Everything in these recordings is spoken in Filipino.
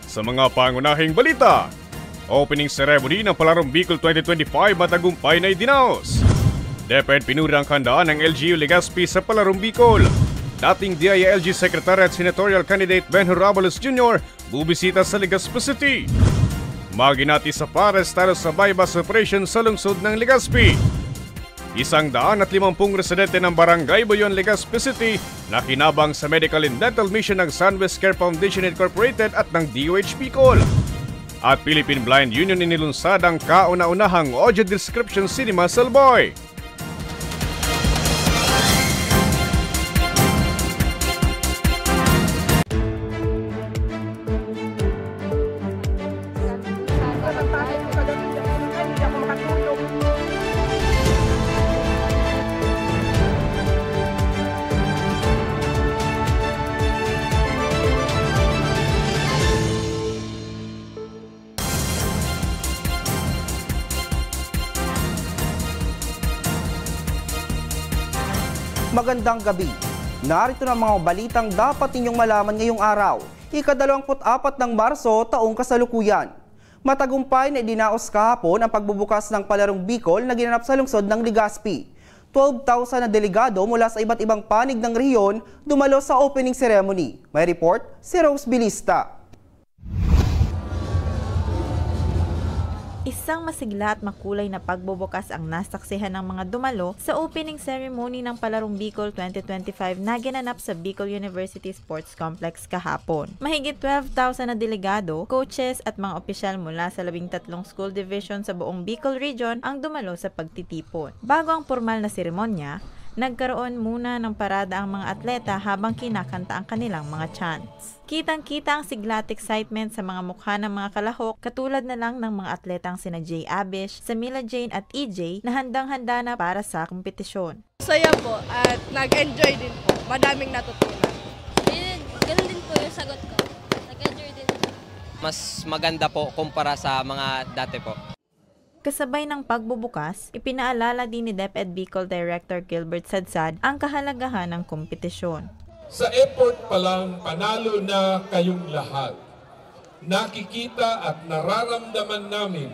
Sa mga pangunahing balita, opening ceremony ng Palarong Bicol 2025 matagumpay na idinaos. DepEd pinuri ang handaan ng LGU Legazpi sa Palarong Bicol. Dating DILG Secretary at Senatorial Candidate Benhur Abalos Jr. bubisita sa Legazpi City. Maginati sa pares talo sa bypass operation sa lungsod ng Legazpi. 150 residente ng Barangay Boyon, Legazpi City na kinabang sa medical and dental mission ng Sunwest Care Foundation Incorporated at ng DOH Bicol. At Philippine Blind Union inilunsad ang kauna-unahang audio description cinema sa Alboy. Magandang gabi. Narito na mga balitang dapat ninyong malaman ngayong araw, ika-24 ng Marso, taong kasalukuyan. Matagumpay na idinaos kahapon ang pagbubukas ng Palarong Bicol na ginanap sa lungsod ng Legazpi. 12,000 na delegado mula sa iba't ibang panig ng rehiyon dumalo sa opening ceremony. May report si Rose Bilista. Isang masigla at makulay na pagbubukas ang nasaksihan ng mga dumalo sa opening ceremony ng Palarong Bicol 2025 na ginanap sa Bicol University Sports Complex kahapon. Mahigit 12,000 na delegado, coaches at mga opisyal mula sa 13 school division sa buong Bicol Region ang dumalo sa pagtitipon. Bago ang formal na seremonya, nagkaroon muna ng parada ang mga atleta habang kinakanta ang kanilang mga chants. Kitang-kita ang sigla at excitement sa mga mukha ng mga kalahok, katulad na lang ng mga atletang sina Jay Abish, Samila Jane at EJ na handang-handa na para sa kompetisyon. Saya po at nag-enjoy din po. Madaming natutunan. Ganun din po yung sagot ko. Nag-enjoy din. Mas maganda po kumpara sa mga dati po. Kasabay ng pagbubukas, ipinaalala din ni DepEd Bicol Director Gilbert Sadsad ang kahalagahan ng kompetisyon. Sa effort pa lang, panalo na kayong lahat. Nakikita at nararamdaman namin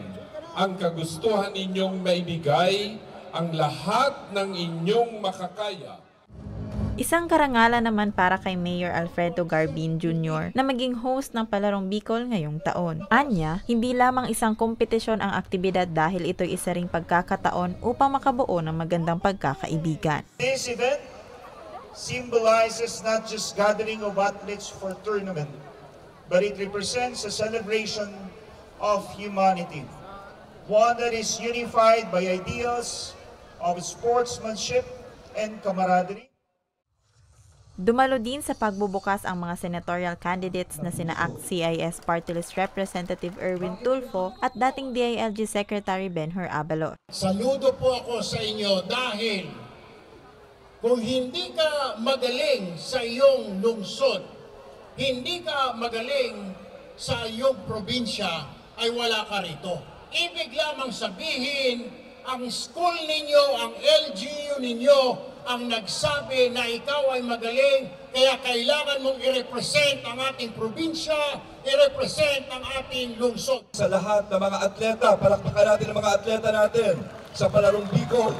ang kagustuhan ninyong maibigay ang lahat ng inyong makakaya. Isang karangalan naman para kay Mayor Alfredo Garbin Jr. na maging host ng Palarong Bicol ngayong taon. Anya, hindi lamang isang kompetisyon ang aktibidad dahil ito'y isa ring pagkakataon upang makabuo ng magandang pagkakaibigan. This event symbolizes not just gathering of athletes for tournament, but it represents a celebration of humanity, one that is unified by ideals of sportsmanship and camaraderie. Dumalo din sa pagbubukas ang mga senatorial candidates na sina ACT-CIS Party List Representative Erwin Tulfo at dating DILG Secretary Benhur Abalos. Saludo po ako sa inyo dahil kung hindi ka magaling sa iyong lungsod, hindi ka magaling sa iyong probinsya, ay wala ka rito. Ibig lamang sabihin, ang school ninyo, ang LGU ninyo, ang nagsabi na ikaw ay magaling, kaya kailangan mong i-represent ang ating probinsya, i-represent ang ating lungsod. Sa lahat ng mga atleta, palakpakan natin ang mga atleta natin sa Palarong Bicol.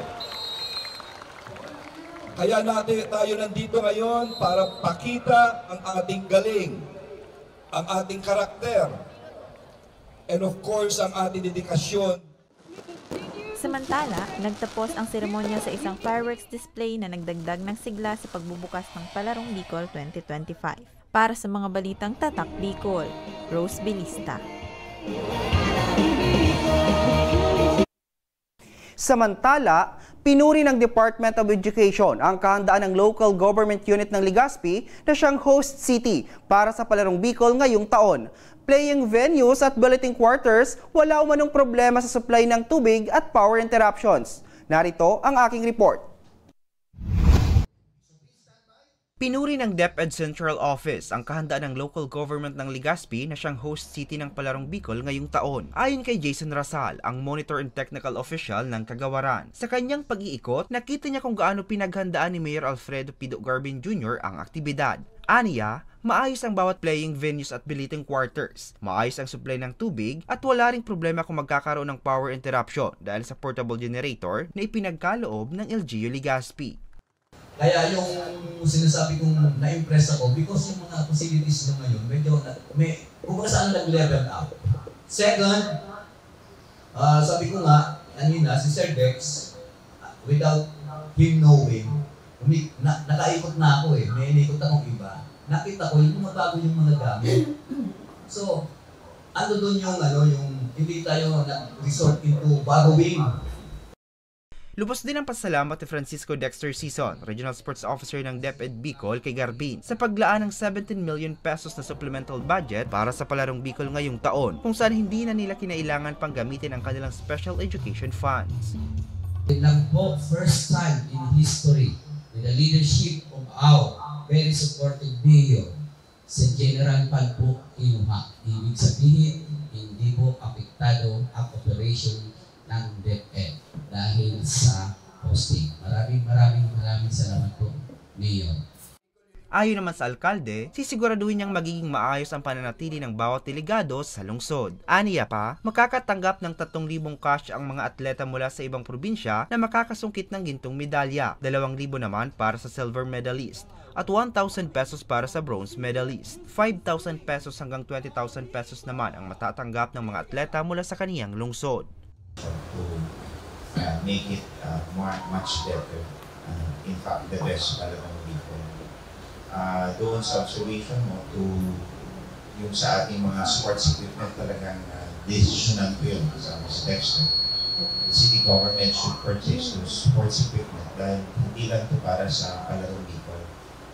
Kaya tayo nandito ngayon para pakita ang ating galing, ang ating karakter, and of course, ang ating dedikasyon. Samantala, nagtapos ang seremonya sa isang fireworks display na nagdagdag ng sigla sa pagbubukas ng Palarong Bicol 2025. Para sa mga balitang Tatak Bicol, Rose Bilista. Samantala, pinuri ng Department of Education ang kahandaan ng local government unit ng Legazpi na siyang host city para sa Palarong Bicol ngayong taon. Playing venues at bulletin quarters, wala umanong problema sa supply ng tubig at power interruptions. Narito ang aking report. Pinuri ng DepEd Central Office ang kahandaan ng local government ng Legazpi na siyang host city ng Palarong Bicol ngayong taon. Ayon kay Jason Rasal, ang Monitor and Technical Official ng Kagawaran, sa kanyang pag-iikot, nakita niya kung gaano pinaghandaan ni Mayor Alfredo Pido Garbin Jr. ang aktibidad. Aniya, Maayos ang bawat playing venues at billeting quarters. Maayos ang supply ng tubig at wala ring problema kung magkakaroon ng power interruption dahil sa portable generator na ipinagkaloob ng LGU Legazpi. Kaya yung sinasabi kong na-impress ako because yung mga facilities nyo ngayon, medyo kung saan nag-level up. Second, sabi ko nga, kanina, si Sir Dex, without him knowing, nakaikot na ako may inikot akong iba. Nakita ko yung bago yung mga gamit. So, ano doon yung hindi tayo resort into borrowing. Lubos din ang pasalamat ni Francisco Dexter Sison, Regional Sports Officer ng DepEd Bicol kay Garbin sa paglaan ng 17 million pesos na supplemental budget para sa Palarong Bicol ngayong taon, kung saan hindi na nila kinailangan pang gamitin ang kanilang special education funds. Lang po, first time in history with the leadership of our very supportive mayor, si General Pal po kinuha. Ibig sabihin, hindi po apektado ang operation ng DepEd dahil sa posting. Maraming salamat po, Mayor. Ayon naman sa alkalde, sisiguraduhin niyang magiging maayos ang pananatili ng bawat delegado sa lungsod. Aniya pa, makakatanggap ng 3,000 cash ang mga atleta mula sa ibang probinsya na makakasungkit ng gintong medalya, 2,000 naman para sa silver medalist, at 1,000 pesos para sa bronze medalist. 5,000 pesos hanggang 20,000 pesos naman ang matatanggap ng mga atleta mula sa kaniyang lungsod. To make it much better, in fact the best Palarong Bicol. Doon sa observation mo to yung sa ating mga sports equipment talagang decisionan ko yun kasama si Dexter. The city government should purchase those sports equipment dahil hindi lang ito para sa Palarong Bicol,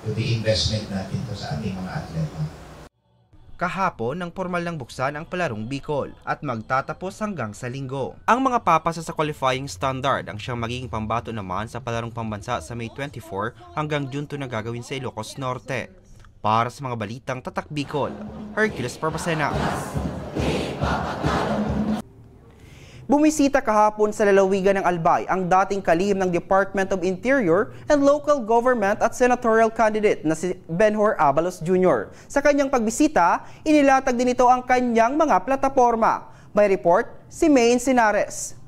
kundi investment natin to sa ating mga atleta. Kahapon nang formal ng buksan ang Palarong Bicol at magtatapos hanggang sa Linggo. Ang mga papasa sa qualifying standard ang siyang magiging pambato naman sa Palarong Pambansa sa May 24 hanggang June 2 na gagawin sa Ilocos Norte. Para sa mga balitang Tatak Bicol, Hercules Parpasena. Bumisita kahapon sa lalawigan ng Albay ang dating kalihim ng Department of Interior and Local Government at senatorial candidate na si Benhur Abalos Jr. Sa kanyang pagbisita, inilatag din ito ang kanyang mga plataforma. May report si Maine Sinares.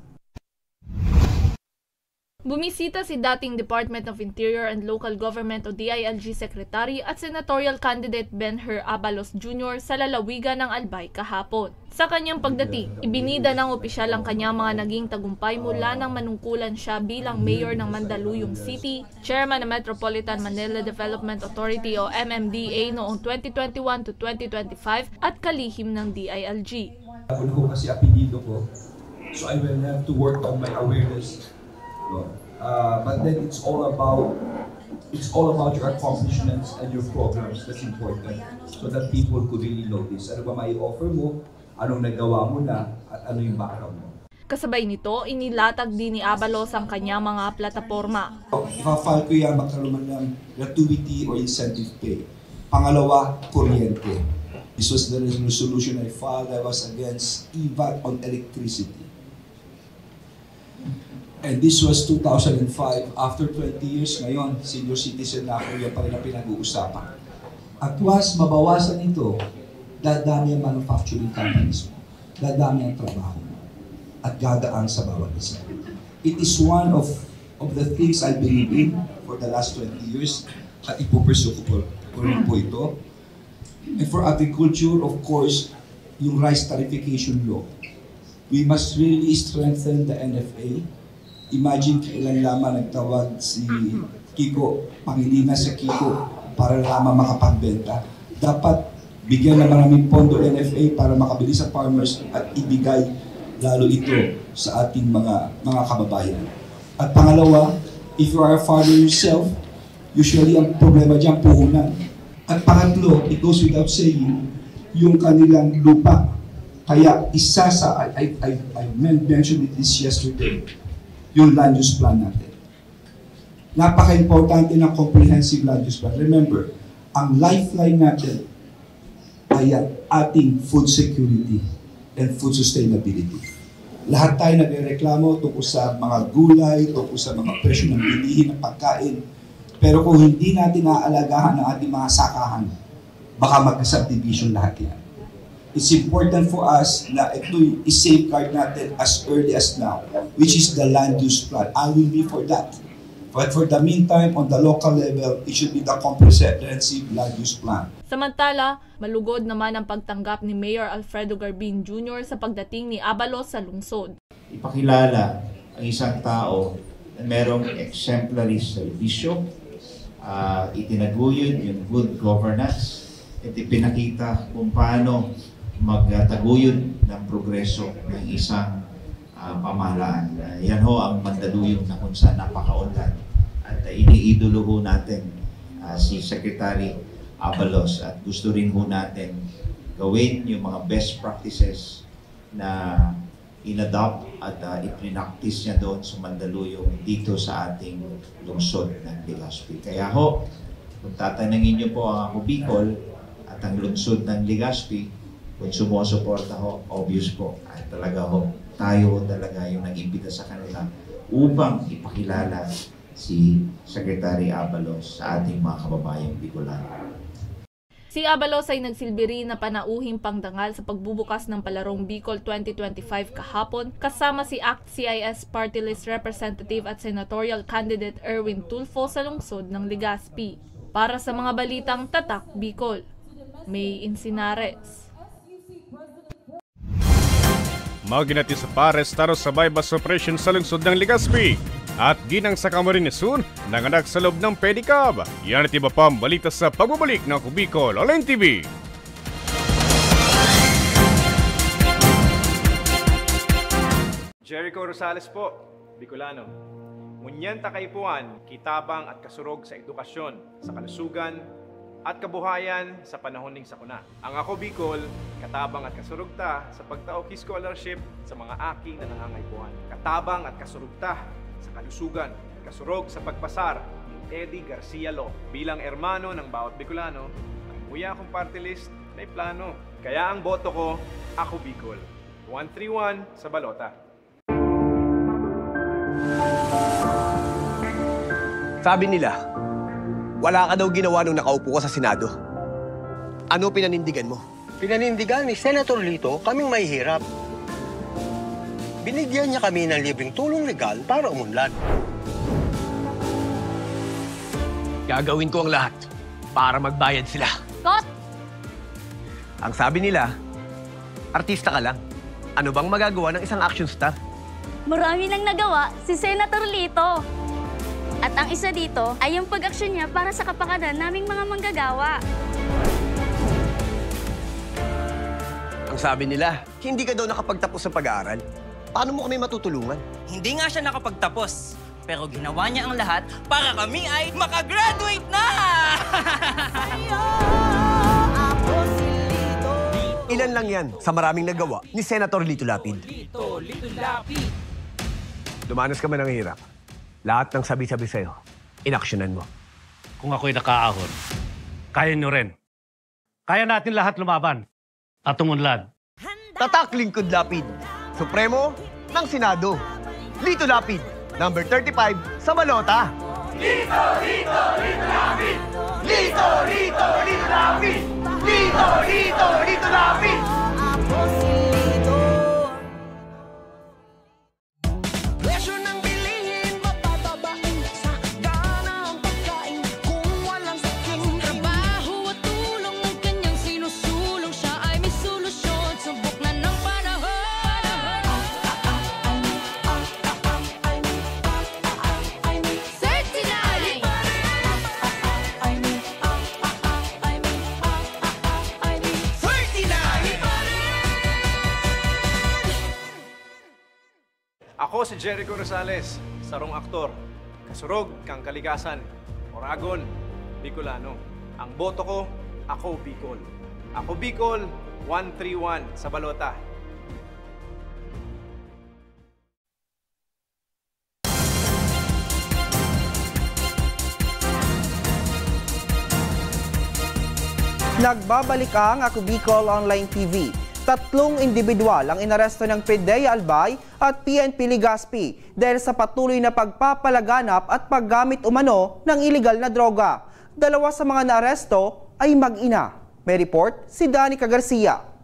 Bumisita si dating Department of Interior and Local Government o DILG Secretary at senatorial candidate Benhur Abalos Jr. sa lalawigan ng Albay kahapon. Sa kanyang pagdating, ibinida ng opisyal ang kanyang mga naging tagumpay mula nang manungkulan siya bilang mayor ng Mandaluyong City, chairman ng Metropolitan Manila Development Authority o MMDA noong 2021 to 2025 at kalihim ng DILG. Ako ko kasi apelido ko, so I will have to work on my awareness. But then it's all about your accomplishments and your programs. That's important, so that people could really notice. Ano ba may offer mo, anong nagawa mo na, at ano yung background mo. Kasabay nito, inilatag din ni Abalos ang kanyang mga plataforma. Ipa-file ko yan magkaroon ng gratuity or incentive pay. Pangalawa, kuryente. This was the resolution I filed. I was against EVAT on electricity. And this was 2005. After 20 years ngayon, senior citizen na ako, yan pa rin ang pinag-uusapan. At once mabawasan ito, dadami ang manufacturing companies mo, dadami ang trabaho mo, at gadaan sa bawat isa. It is one of the things I believe in for the last 20 years, at ipupursue ko rin po ito. And for agriculture, of course, yung rice tariffication law. We must really strengthen the NFA. Imagine kailan lamang nagtawag si Kiko, Pangilinan sa Kiko, para lamang makapagbenta. Dapat bigyan na maraming pondo NFA para makabili sa farmers at ibigay lalo ito sa ating mga kababayan. At pangalawa, if you are a farmer yourself, usually ang problema dyan puhunan. At pangatlo, it goes without saying, yung kanilang lupa. Kaya isa sa, I mentioned this yesterday, yung land use plan natin. Napaka-importante ng comprehensive land use plan. Remember, ang lifeline natin ay ating food security and food sustainability. Lahat tayo nagreklamo tungkol sa mga gulay, tungkol sa mga presyo ng bilihin ng pagkain. Pero kung hindi natin naaalagahan ang ating mga sakahan, baka magka-subdivision lahat yan. It's important for us na ito i-safeguard natin as early as now, which is the land use plan. I will be for that. But for the meantime, on the local level, it should be the comprehensive land use plan. Samantala, malugod naman ang pagtanggap ni Mayor Alfredo Garbin Jr. sa pagdating ni Abalos sa lungsod. Ipakilala ang isang tao na merong exemplary servisyo, itinaguyod yung good governance, at ipinakita kung paano magtaguyod ng progreso ng isang pamahalaan. Yan ho ang mandaluyong na kung saan napakaunlad. At iniidolo ho natin si Secretary Abalos at gusto rin ho natin gawin yung mga best practices na in-adopt at i-practice niya doon sa Mandaluyong dito sa ating lungsod ng Legazpi. Kaya ho, kung tatanungin niyo po ang ako Bicol at ang lungsod ng Legazpi, kung sumusuporta ho, obvious po, at talaga ho, tayo talaga yung nag-imbita sa kanila upang ipakilala si Secretary Abalos sa ating mga kababayang Bicolano. Si Abalos ay nagsilbi rin na panauhing pangdangal sa pagbubukas ng Palarong Bicol 2025 kahapon kasama si ACT-CIS Party List Representative at Senatorial Candidate Erwin Tulfo sa lungsod ng Legazpi. Para sa mga balitang Tatak Bicol, May Insinares. Maginati sa pares taro sabay bus operation sa lungsod ng Legazpi at ginang sa Camarines Sur nanganak sa loob ng pedicab. Yan at iba pang balita sa pagbabalik ng Ako Bicol Online TV. Jericho Rosales po, Bicolano. Ngunyan takaipuan, kitabang at kasurog sa edukasyon, sa kalusugan, at kabuhayan sa panahon ning sakuna. Ang Ako Bicol, katabang at kasurugta sa pagtaoki scholarship sa mga aki na nangangaipuan. Katabang at kasurugta sa kalusugan, kasurog sa pagpasar ni Eddie Garcia Lo. Bilang ermano ng bawat Bicolano, ang buya kong party list may plano. Kaya ang boto ko, Ako Bicol. 131 sa balota. Sabi nila, wala ka daw ginawa nung nakaupo ka sa Senado. Ano pinanindigan mo? Pinanindigan ni Senator Lito kaming mahihirap. Binigyan niya kami ng libreng tulong legal para umunlad. Gagawin ko ang lahat para magbayad sila. Kot! Ang sabi nila, artista ka lang. Ano bang magagawa ng isang action star? Marami nang nagawa si Senator Lito. At ang isa dito ay yung pag-aksyon niya para sa kapakanan naming mga manggagawa. Ang sabi nila, hindi ka daw nakapagtapos sa pag-aaral. Paano mo kami matutulungan? Hindi nga siya nakapagtapos, pero ginawa niya ang lahat para kami ay makagraduate na! Ilan lang yan sa maraming nagawa ni Senator Lito Lapid. Lito Lapid. Dumanas ka man ng hirap. Lahat ng sabi-sabi sa'yo, inaksyonan mo. Kung ako'y nakaahon, kaya nyo rin. Kaya natin lahat lumaban at umunlad. Tatak Lingkod Lapid, Supremo ng Senado. Lito Lapid, number 35 sa balota. Lito, Lito, Lito Lapid! Lito, Lito, Lito Lapid! Lito, Lito, Lito Lapid! Ako si Lito. Presyo ng bilihin, mapapabain sa gana ang pagkain kung walang saking trabaho at tulong ng kanyang sinusulong. Siya ay may solusyon, subok na ng panahon. Ako si Jericho Rosales, sarong aktor, kasurog kang kaligasan, Oragon, Bicolano. Ang boto ko, Ako Bicol. Ako Bicol, 131 sa balota. Nagbabalik ang Ako Bicol Online TV. 3 individual ang inaresto ng PDEA Albay at PNP Legazpi dahil sa patuloy na pagpapalaganap at paggamit umano ng iligal na droga. 2 sa mga naaresto ay mag-ina. May report si Danica Garcia.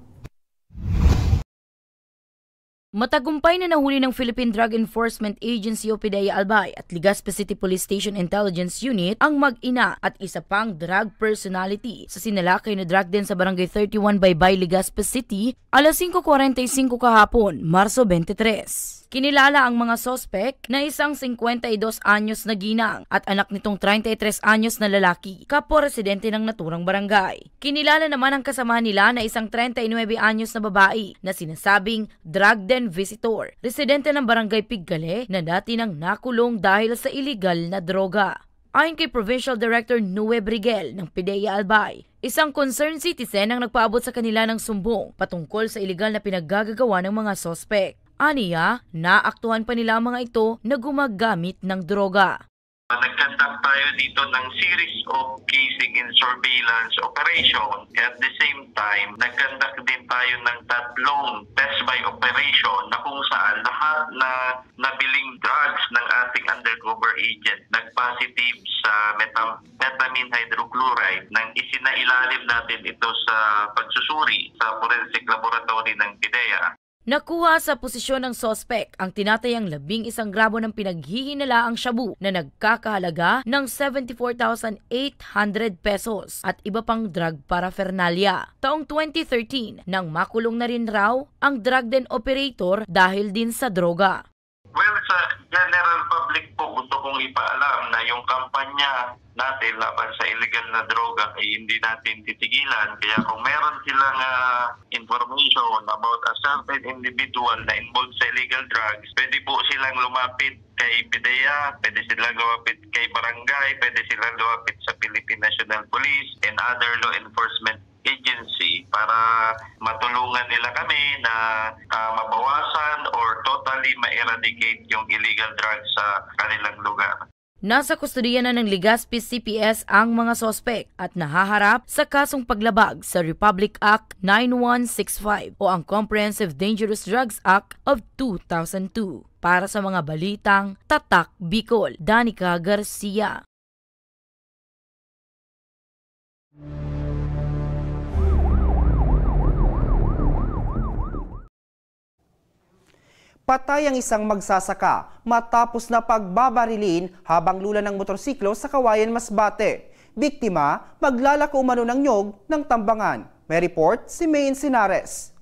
Matagumpay na nahuli ng Philippine Drug Enforcement Agency o PDEA Albay at Legazpi City Police Station Intelligence Unit ang mag-ina at isa pang drug personality sa sinalakay na drug den sa Barangay 31 Baybay, Legazpi City, alas 5:45 kahapon, Marso 23. Kinilala ang mga sospek na isang 52 anyos na ginang at anak nitong 33 anyos na lalaki, kapwa residente ng naturang barangay. Kinilala naman ang kasama nila na isang 39 anyos na babae na sinasabing drug den visitor, residente ng barangay Piggale na dati nang nakulong dahil sa illegal na droga. Ayon kay Provincial Director Nue Brigel ng PDEA Albay, isang concerned citizen ang nagpaabot sa kanila ng sumbong patungkol sa illegal na pinaggagawa ng mga sospek. Aniya, naaktuhan pa nila ang mga ito na gumagamit ng droga. Nag-conduct tayo dito ng series of casing and surveillance operation. At the same time, nag-conduct din tayo ng tatlong test by operation na kung saan lahat na nabiling drugs ng ating undercover agent nag-positive sa methamphetamine hydrochloride nang isinailalim natin ito sa pagsusuri sa forensic laboratory ng PDEA. Nakuha sa posisyon ng sospek ang tinatayang 11 gramo ng pinaghihinalaang shabu na nagkakahalaga ng 74,800 pesos at iba pang drug paraphernalia. Taong 2013 nang makulong na rin raw ang drug den operator dahil din sa droga. Well, sa general public po, gusto kong ipaalam na yung kampanya natin laban sa illegal na droga ay hindi natin titigilan. Kaya kung meron silang information about a certain individual na involved sa illegal drugs, pwede po silang lumapit kay PDEA, pwede silang lumapit kay barangay, pwede silang lumapit sa Philippine National Police and other law enforcement agency para matulungan nila kami na mabawasan or totally ma-eradicate yung illegal drugs sa kanilang lugar. Nasa kustodiya na ng Legazpi CPS ang mga sospek at nahaharap sa kasong paglabag sa Republic Act 9165 o ang Comprehensive Dangerous Drugs Act of 2002. Para sa mga balitang Tatak Bicol, Danica Garcia. Patay ang isang magsasaka matapos na pagbabarilin habang lula ng motorsiklo sa Kawayan, Masbate. Biktima, maglalako umano ng nyog ng tambangan. May report si Mayin Sinares.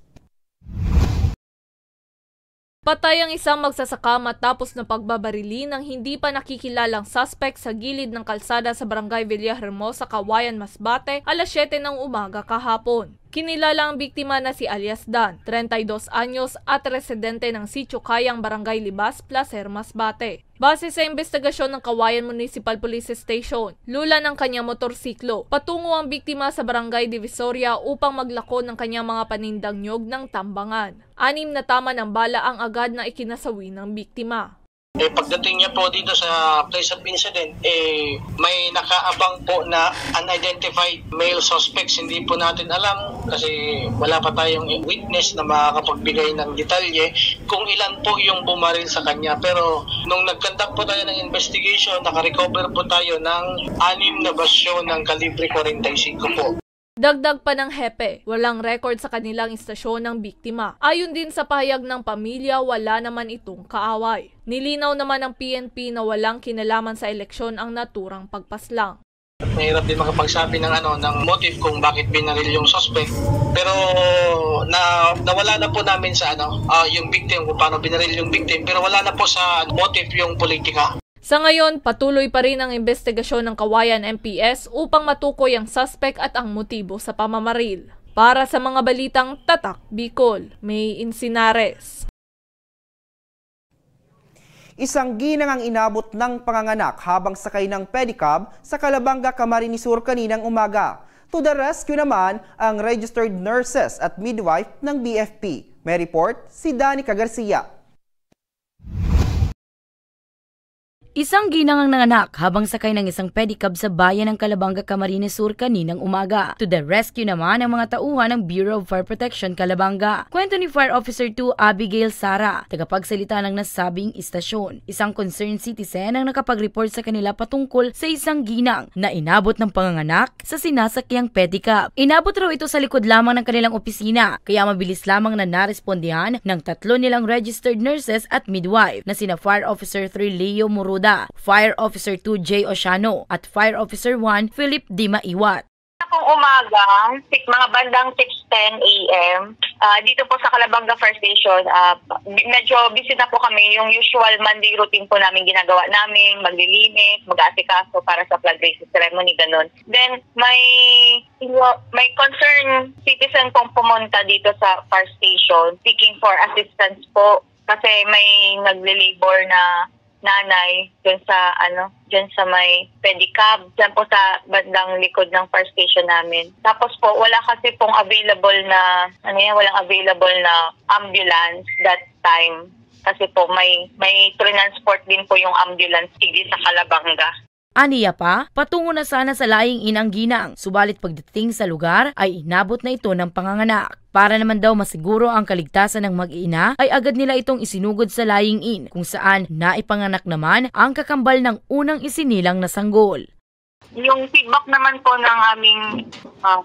Patay ang isang magsasaka matapos na pagbabarili ng hindi pa nakikilalang suspect sa gilid ng kalsada sa Barangay Villahermosa, Kawayan, Masbate, alas 7 ng umaga kahapon. Kinilala ang biktima na si alias Dan, 32 anyos at residente ng Sitio Kayang, Barangay Libas, Placer, Masbate. Base sa investigasyon ng Kawayan Municipal Police Station, lula ng kanyang motorsiklo. Patungo ang biktima sa Barangay Divisoria upang maglako ng kanyang mga panindang nyog ng tambangan. 6 na tama ng bala ang agad na ikinasawi ng biktima. Pagdating niya po dito sa place of incident, may nakaabang po na unidentified male suspects. Hindi po natin alam kasi wala pa tayong witness na makakapagbigay ng detalye kung ilan po yung bumaril sa kanya. Pero nung nag-conduct po tayo ng investigation, nakarecover po tayo ng 6 na basyo ng kalibre 45 po. Dagdag pa ng hepe, walang record sa kanilang istasyon ng biktima. Ayon din sa pahayag ng pamilya, wala naman itong kaaway. Nilinaw naman ng PNP na walang kinalaman sa eleksyon ang naturang pagpaslang. Mahirap din makapagsabi ng motive kung bakit binaril yung suspect. Pero nawala na po namin sa yung victim, kung paano binaril yung victim. Pero wala na po sa motive yung politika. Sa ngayon, patuloy pa rin ang investigasyon ng Kawayan MPS upang matukoy ang suspect at ang motibo sa pamamaril. Para sa mga balitang Tatak Bicol, Mayin Sinares. Isang ginang ang inabot ng panganganak habang sakay ng pedicab sa Calabanga, Camarines Sur kaninang umaga. To the rescue naman ang registered nurses at midwife ng BFP. May report si Danica Garcia. Isang ginang ang nanganak habang sakay ng isang pedicab sa bayan ng Calabanga, Camarines Sur kaninang umaga. To the rescue naman ang mga tauhan ng Bureau of Fire Protection Calabanga. Kwento ni Fire Officer 2 Abigail Sara, tagapagsalita ng nasabing istasyon. Isang concerned citizen ang nakapag-report sa kanila patungkol sa isang ginang na inabot ng panganganak sa sinasakyang pedicab. Inabot raw ito sa likod lamang ng kanilang opisina, kaya mabilis lamang na narespondihan ng 3 nilang registered nurses at midwife na sina Fire Officer 3 Leo Muruda, Fire Officer 2 J. Oceano at Fire Officer 1 Philip Di Maiwat. Kung umaga, mga bandang 6:10 a.m., dito po sa Calabanga Fire Station, medyo busy na po kami. Yung usual Monday routine po namin ginagawa namin, maglilinis, mag-aasikaso para sa flag raising ceremony, ganun. Then, may concerned citizen pong pumunta dito sa fire station seeking for assistance po kasi may nagle-labor na nanay dyan sa may pedicab, dyan po sa bandang likod ng fire station namin. Tapos po, wala kasi pong available na, walang available na ambulance that time. Kasi po, may transport din po yung ambulance sige sa Calabanga. Aniya pa, patungo na sana sa laing inang ginang, subalit pagdating sa lugar ay inabot na ito ng panganganak. Para naman daw masiguro ang kaligtasan ng mag-ina ay agad nila itong isinugod sa lying in kung saan naipanganak naman ang kakambal ng unang isinilang na sanggol. Yung feedback naman po ng aming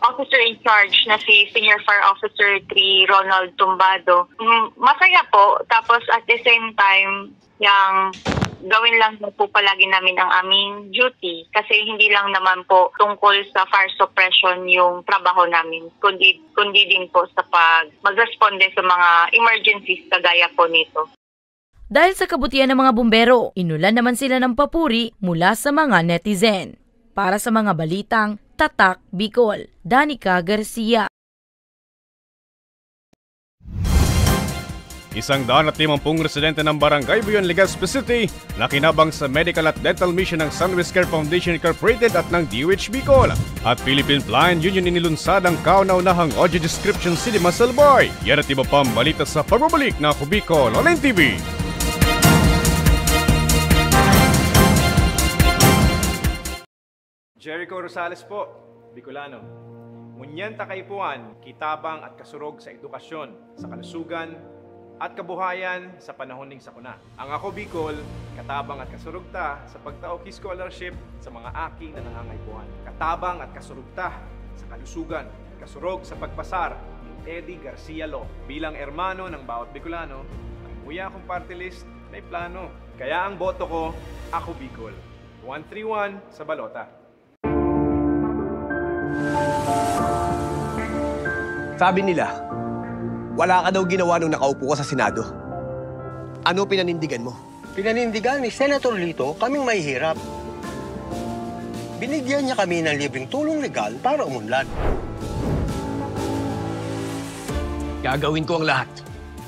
officer in charge na si Senior Fire Officer 3 Ronald Tumbado, masaya po. Tapos at the same time, yung gawin lang po palagi namin ang aming duty kasi hindi lang naman po tungkol sa fire suppression yung trabaho namin, kundi din po sa magresponde sa mga emergencies kagaya po nito. Dahil sa kabutihan ng mga bumbero, inulan naman sila ng papuri mula sa mga netizen. Para sa mga balitang Tatak Bicol, Danica Garcia. 150 residente ng Barangay Buyon, Legazpi City na kinabang sa medical at dental mission ng Sunwest Care Foundation Incorporated at ng DOH Bicol. At Philippine Blind Union inilunsad ang kauna-unahang audio description cinema Salboy. Yan at iba pang balita sa pagbabalik na Ako Bicol Online TV. Jericho Rosales po, Bicolano. Ngunyan takaypuan, kitabang at kasurog sa edukasyon, sa kalusugan, at kabuhayan sa panahon ng sakuna. Ang Ako Bicol, katabang at kasurugta sa pagtaok scholarship sa mga aki na nangangaipuan. Katabang at kasurugta sa kalusugan, kasurog sa pagpasar ni Eddie Garcia Law. Bilang hermano ng bawat Bicolano, ang muya kong party list may plano. Kaya ang boto ko, Ako Bicol. 131 sa balota. Sabi nila, wala ka daw ginawa nung nakaupo ka sa Senado. Ano pinanindigan mo? Pinanindigan ni Senator Lito kaming mahihirap. Binigyan niya kami ng libreng tulong legal para umunlad. Gagawin ko ang lahat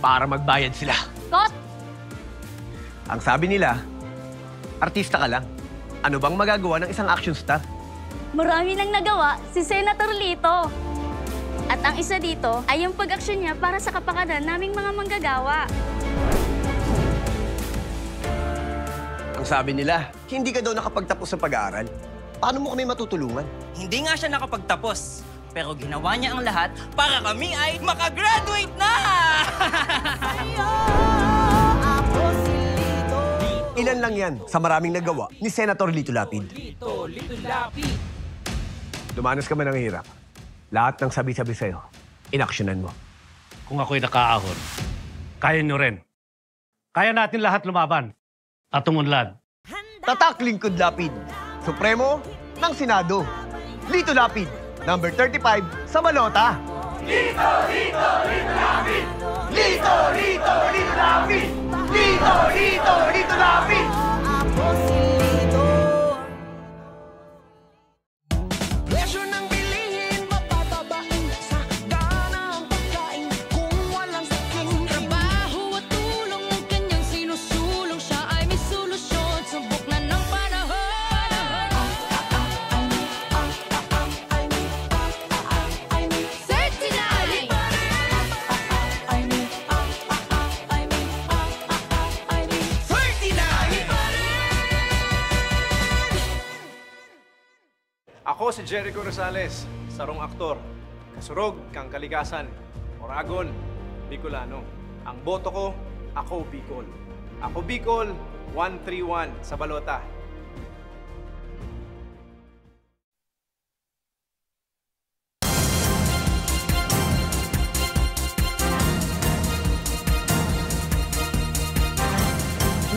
para magbayad sila. Kot! Ang sabi nila, artista ka lang. Ano bang magagawa ng isang action star? Marami nang nagawa si Senator Lito. At ang isa dito ay yung pag-aksyon niya para sa kapakanan naming mga manggagawa. Ang sabi nila, hindi ka daw nakapagtapos sa pag-aaral. Paano mo kami matutulungan? Hindi nga siya nakapagtapos, pero ginawa niya ang lahat para kami ay makagraduate na! Ilan lang yan sa maraming nagawa ni Senator Lito Lapid. Dumanas ka man ng hirap. Lahat ng sabi-sabi sa'yo, inaksyonan mo. Kung ako'y nakaahon, kaya nyo rin. Kaya natin lahat lumaban at umunlad. Tatak Lingkod Lapid, Supremo ng Senado. Lito Lapid, number 35 sa balota. Lito, Lito, Lito Lapid! Lito, Lito, Lito Lapid! Lito, Lito, Lito Lapid! Ako si Lito. Presyo ng bilihin, mapatabain sa gana ang pagkain kung walang saking trabaho at tulong ng kanyang sinusulong. Siya ay may solusyon, subok na ng panahon. Sexy Ako si Jericho Rosales, sarong aktor, kasurog kang kalikasan, Oragon, Bicolano. Ang boto ko, ako Bicol. Ako Bicol, 131 sa balota.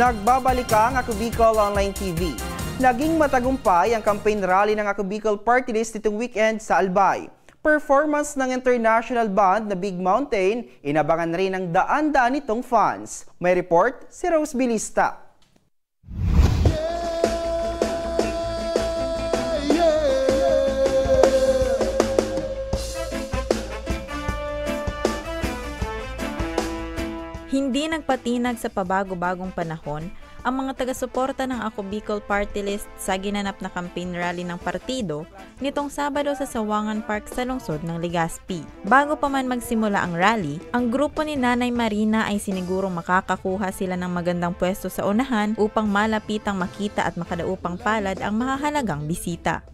Nagbabalik ang Ako Bicol Online TV. Naging matagumpay ang campaign rally ng Ako Bicol Party List nitong weekend sa Albay. Performance ng international band na Big Mountain, inabangan rin ng daan-daan nitong fans. May report si Rose Bilista. Hindi nagpatinag sa pabago-bagong panahon ang mga taga-suporta ng Ako Bicol Party List sa ginanap na campaign rally ng partido nitong Sabado sa Sawangan Park sa lungsod ng Legazpi. Bago pa man magsimula ang rally, ang grupo ni Nanay Marina ay sinigurong makakakuha sila ng magandang pwesto sa unahan upang malapitang makita at makadaupang palad ang mahahalagang bisita.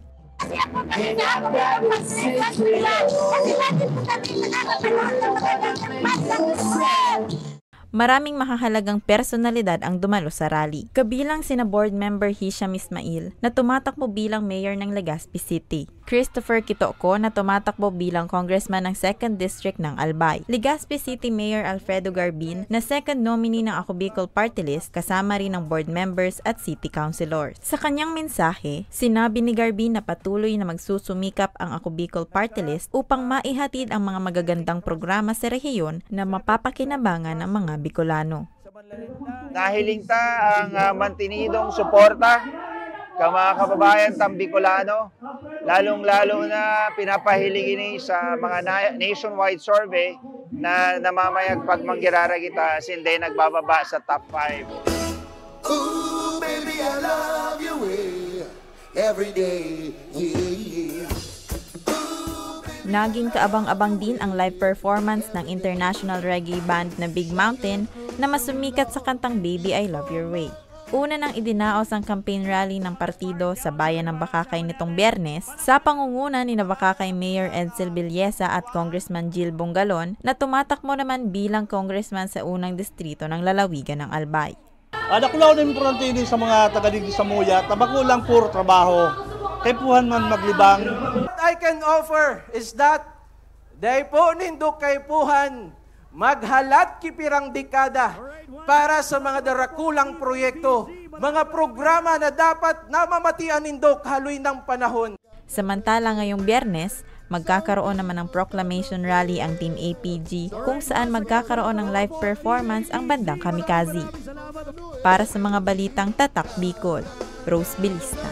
Maraming mahahalagang personalidad ang dumalo sa rally. Kabilang sina board member Hisham Ismail na tumatakbo bilang mayor ng Legazpi City, Christopher Kitoko na tumatakbo bilang congressman ng 2nd District ng Albay, Legazpi City Mayor Alfredo Garbin na second nominee ng Ako Bicol Party List kasama rin ng board members at city councilors. Sa kanyang mensahe, sinabi ni Garbin na patuloy na magsusumikap ang Ako Bicol Party List upang maihatid ang mga magagandang programa sa rehiyon na mapapakinabangan ng mga Bicolano. Nahiling ta ang mantinidong suporta ka mga kababayan tang Bicolano, lalong-lalo na pinapahiling ini sa mga nationwide survey na namamayag pag manggirara kita sinday nagbababa sa top 5. Ooh, baby, I love you every day. Yeah. Naging kaabang-abang din ang live performance ng international reggae band na Big Mountain na masumikat sa kantang Baby I Love Your Way. Una nang idinaos ang campaign rally ng partido sa bayan ng Bakakay nitong Biyernes sa pangunguna ni Bakakay Mayor Edsel Villesa at Congressman Jill Bongalon na tumatakbo naman bilang congressman sa unang distrito ng lalawigan ng Albay. Nakulaw din importante din sa mga taga-digdi sa Muya, tabakulang puro trabaho. Kaipuhan man maglibang. What I can offer is that day po nindok kaipuhan maghalat kipirang dekada para sa mga darakulang proyekto, mga programa na dapat namamatian nindok haloy ng panahon. Samantala ngayong Biyernes, magkakaroon naman ng proclamation rally ang Team APG kung saan magkakaroon ng live performance ang bandang Kamikaze. Para sa mga balitang Tatak Bicol, Rose Bilista.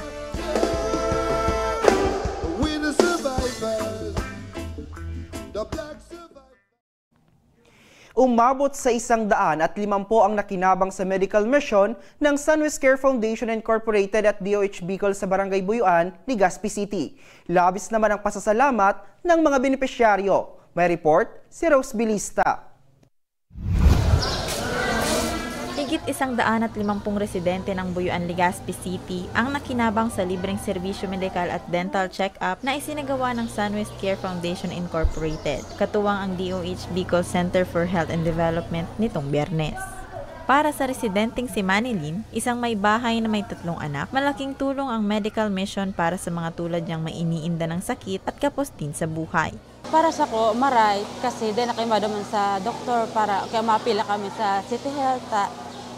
Umabot sa 150 ang nakinabang sa medical mission ng Sunwest Care Foundation Incorporated at DOH Bicol sa Barangay Buyuan, Legazpi City. Labis naman ang pasasalamat ng mga benepisyaryo. May report si Rose Bilista. Higit 150 residente ng Buyuan, Legazpi City ang nakinabang sa libreng serbisyo medikal at dental check-up na isinagawa ng Sunwest Care Foundation Incorporated, katuwang ang DOH Bicol Center for Health and Development nitong Biyernes. Para sa residenteng si Manilyn, isang may bahay na may 3 anak, malaking tulong ang medical mission para sa mga tulad niyang may iniinda ng sakit at kapustin sa buhay. Para sa ko, maray, kasi din na kayo madaman sa doktor para kaya mapila kami sa City Health,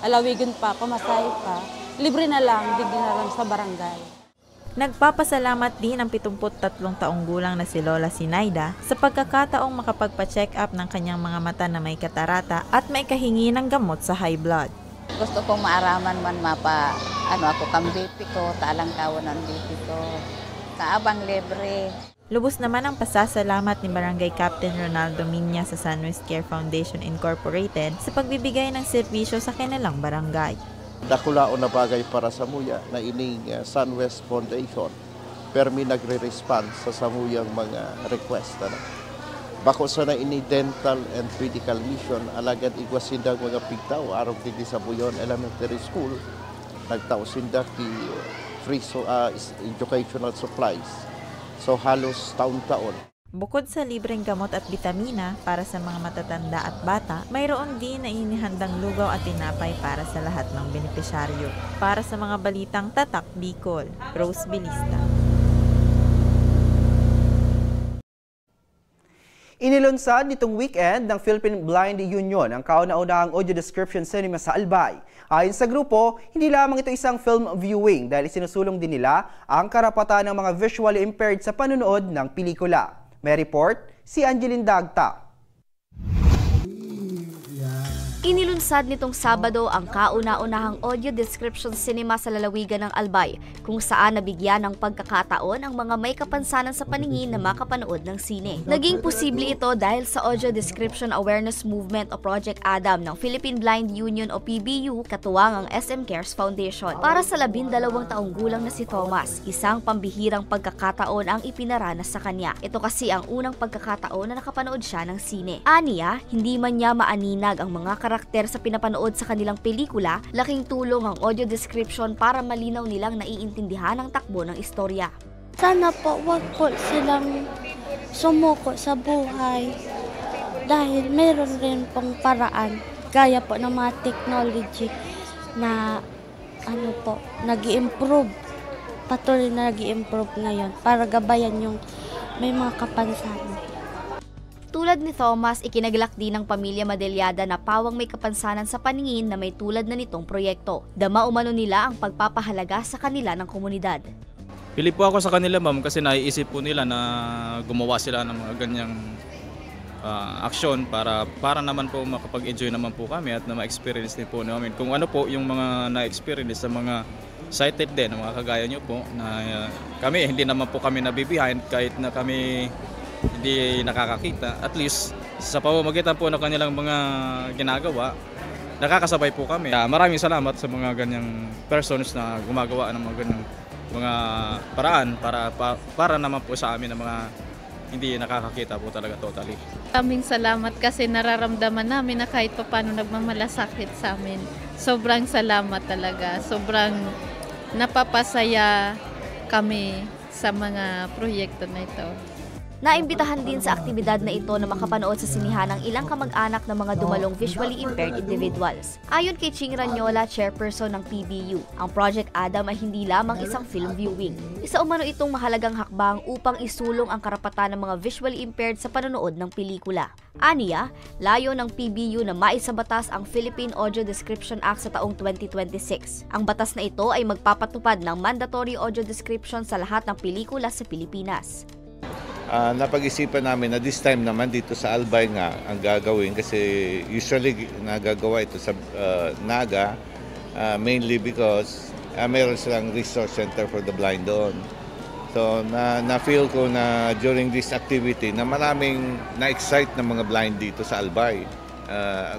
alawigan pa, kumasay pa. Libre na lang, digdi na lang sa barangay. Nagpapasalamat din ang 73 taong gulang na si Lola Sinaida sa pagkakataong makapagpa-check up ng kanyang mga mata na may katarata at may kahingi ng gamot sa high blood. Gusto kong maaraman man ako kang BP ko, talang kawan ang BP ko. Kaabang libre. Lubos naman ang pasasalamat ni Barangay Captain Ronaldo Minya sa Sunwest Care Foundation Incorporated sa pagbibigay ng serbisyo sa kanilang barangay. Dakulaon na bagay para sa Muya na ining Sunwest Foundation permi nagre-respond sa samuyang mga request. Bako sa na ini dental and medical mission alagad igwasindag mga pigtaw arog digdi sa Buyon Elementary School nagtao sindak ti free educational supplies So halos taon-taon. Bukod sa libreng gamot at bitamina para sa mga matatanda at bata, mayroon din na inihandang lugaw at tinapay para sa lahat ng benepisyaryo. Para sa mga balitang Tatak Bicol, Rose Bilista. Inilunsad nitong weekend ng Philippine Blind Union ang kauna-unahang audio description cinema sa Albay. Ayon sa grupo, hindi lamang ito isang film viewing dahil sinusulong din nila ang karapatan ng mga visually impaired sa panonood ng pelikula. May report si Angeline Dagta. Inilunsad nitong Sabado ang kauna-unahang audio description cinema sa lalawigan ng Albay, kung saan nabigyan ng pagkakataon ang mga may kapansanan sa paningin na makapanood ng sine. Naging posible ito dahil sa Audio Description Awareness Movement o Project Adam ng Philippine Blind Union o PBU, katuwang ang SM Cares Foundation. Para sa 12 taong gulang na si Thomas, isang pambihirang pagkakataon ang ipinaranas sa kanya. Ito kasi ang unang pagkakataon na nakapanood siya ng sine. Aniya, hindi man niya maaninag ang mga karakter sa pinapanood sa kanilang pelikula, laking tulong ang audio description para malinaw nilang naiintindihan ang takbo ng istorya. Sana po wag po silang sumuko sa buhay dahil meron rin pong paraan gaya po ng mga technology na nag-i-improve, patuloy na nag-i-improve ngayon para gabayan yung may mga kapansanan. Tulad ni Thomas, ikinagalak din ng pamilya Madelyada na pawang may kapansanan sa paningin na may tulad na nitong proyekto. Dama umano nila ang pagpapahalaga sa kanila ng komunidad. Pili po ako sa kanila, ma'am, kasi naiisip po nila na gumawa sila ng mga ganyang aksyon para naman po makapag-enjoy naman po kami at na ma-experience din po namin. Kung ano po yung mga na-experience sa mga sighted din, mga kagaya nyo po, na kami, hindi naman po kami nabibihain kahit na kami hindi nakakakita. At least sa pamamagitan po ng kanilang mga ginagawa, nakakasabay po kami. Maraming salamat sa mga ganyang persons na gumagawa ng mga ganyang mga paraan para naman po sa amin ng mga hindi nakakakita po talaga totally. Maraming salamat kasi nararamdaman namin na kahit paano nagmamalasakit sa amin. Sobrang salamat talaga. Sobrang napapasaya kami sa mga proyekto na ito. Naimbitahan din sa aktibidad na ito na makapanood sa sinihan ng ilang kamag-anak ng mga dumalong visually impaired individuals. Ayon kay Ching Ranyola, chairperson ng PBU, ang Project Adam ay hindi lamang isang film viewing. Isa umano itong mahalagang hakbang upang isulong ang karapatan ng mga visually impaired sa panonood ng pelikula. Aniya, layo ng PBU na maisabatas ang Philippine Audio Description Act sa taong 2026. Ang batas na ito ay magpapatupad ng mandatory audio description sa lahat ng pelikula sa Pilipinas. Napag-isipan namin na this time naman dito sa Albay nga ang gagawin kasi usually nagagawa ito sa Naga mainly because mayroon silang resource center for the blind doon. So na-feel ko na during this activity na maraming na-excite ng mga blind dito sa Albay.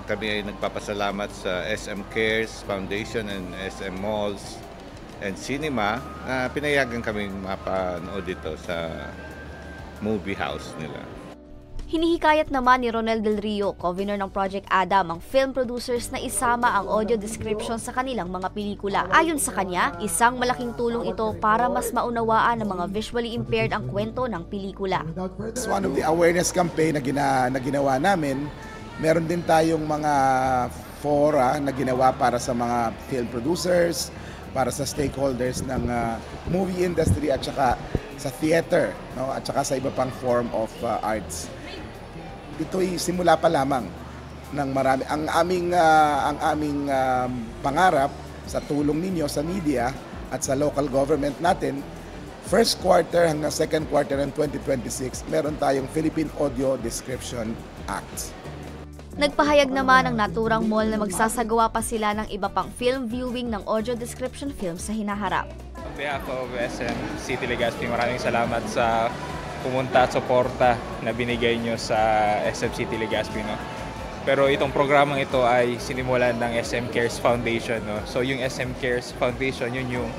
Kami ay nagpapasalamat sa SM Cares Foundation and SM Malls and Cinema na pinayagan kaming mapanood dito sa movie house nila. Hinihikayat naman ni Ronel Del Rio, co-winner ng Project Adam, ang film producers na isama ang audio description sa kanilang mga pelikula. Ayon sa kanya, isang malaking tulong ito para mas maunawaan ng mga visually impaired ang kwento ng pelikula. It's one of the awareness campaign na ginawa namin. Meron din tayong mga fora na ginawa para sa mga film producers, para sa stakeholders ng movie industry at saka sa theater, no? At saka sa iba pang form of arts. Ito'y simula pa lamang ng marami. Ang aming pangarap sa tulong ninyo sa media at sa local government natin, first quarter hanggang second quarter ng 2026, meron tayong Philippine Audio Description Act. Nagpahayag naman ang Naturang Mall na magsasagawa pa sila ng iba pang film viewing ng audio description film sa hinaharap. On behalf of SM City Legazpi, maraming salamat sa pumunta at suporta na binigay nyo sa SM City Legazpi. No? Pero itong programang ito ay sinimulan ng SM Cares Foundation. No? So yung SM Cares Foundation, yun yung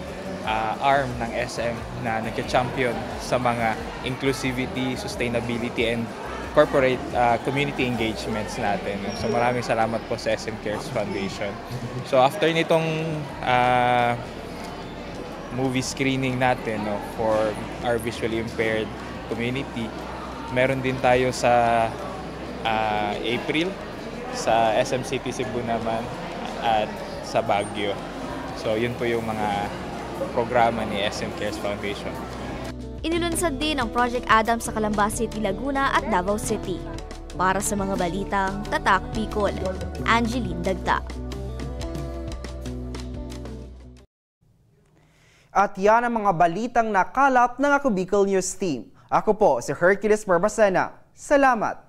arm ng SM na nagka-champion sa mga inclusivity, sustainability, and corporate community engagements natin. No? So maraming salamat po sa SM Cares Foundation. So after nitong movie screening natin for our visually impaired community. Meron din tayo sa April sa SM City Cebu naman at sa Baguio. So yun po yung mga programa ni SM Cares Foundation. Inilunsad din ang Project Adam sa Calamba City, Laguna at Davao City. Para sa mga balitang Tatak Bicol, Angeline Dagta. At yan ang mga balitang nakalap ng Ako Bicol News Team. Ako po si Hercules Barbacena. Salamat!